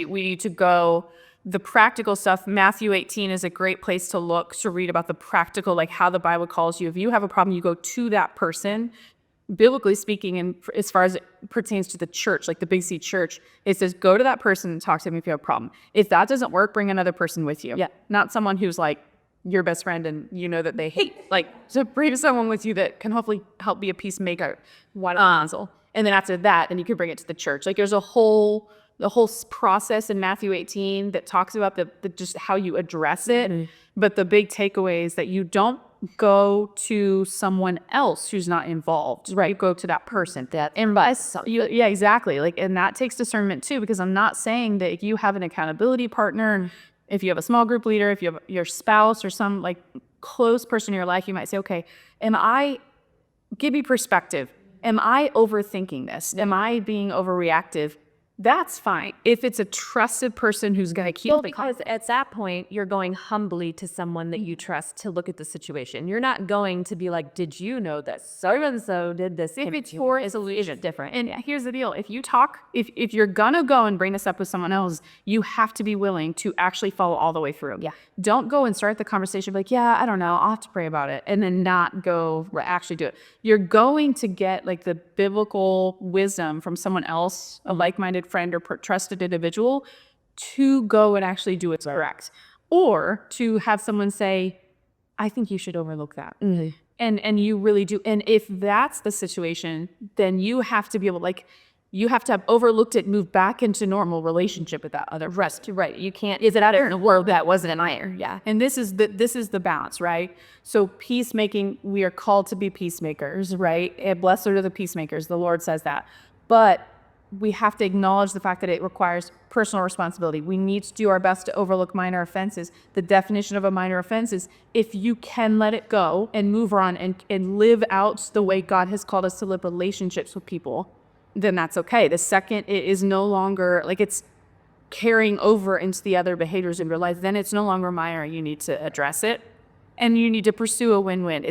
We need to go the practical stuff. Matthew 18 is a great place to look to read about the practical, like how the Bible calls you. If you have a problem, you go to that person. Biblically speaking, and as far as it pertains to the church, like the Big C church, it says go to that person and talk to them if you have a problem. If that doesn't work, bring another person with you. Yeah. Not someone who's like your best friend and you know that they hate. Like, so bring someone with you that can hopefully help be a peacemaker. And then after that, then you can bring it to the church. Like there's the whole process in Matthew 18 that talks about the just how you address it. Mm-hmm. But the big takeaway is that you don't go to someone else who's not involved. Right. You go to that person. Yeah, Exactly. Like, and that takes discernment too, because I'm not saying that if you have an accountability partner, if you have a small group leader, if you have your spouse or some like close person in your life, you might say, okay, give me perspective. Am I overthinking this? Am I being overreactive? That's fine. If it's a trusted person who's going to keep because at that point, you're going humbly to someone that you trust to look at the situation. You're not going to be like, did you know that so-and-so did this? If it's your solution different. And here's the deal. If you talk, if you're going to go and bring this up with someone else, you have to be willing to actually follow all the way through. Yeah. Don't go and start the conversation like, yeah, I don't know, I'll have to pray about it. And then not go actually do it. You're going to get like the biblical wisdom from someone else, a like-minded friend or trusted individual, to go and actually do it correct. Or to have someone say, I think you should overlook that. Mm-hmm. And you really do. And if that's the situation, then you have to be able, like, you have to have overlooked it, move back into normal relationship with that other person. Right. You can't, is it out of the world that wasn't an ire? Yeah. And this is the balance, right? So peacemaking, we are called to be peacemakers, right? And blessed are the peacemakers. The Lord says that. But we have to acknowledge the fact that it requires personal responsibility. We need to do our best to overlook minor offenses. The definition of a minor offense is if you can let it go and move on and live out the way God has called us to live relationships with people, then that's okay. The second it is no longer, like it's carrying over into the other behaviors in your life, then it's no longer minor. You need to address it and you need to pursue a win-win.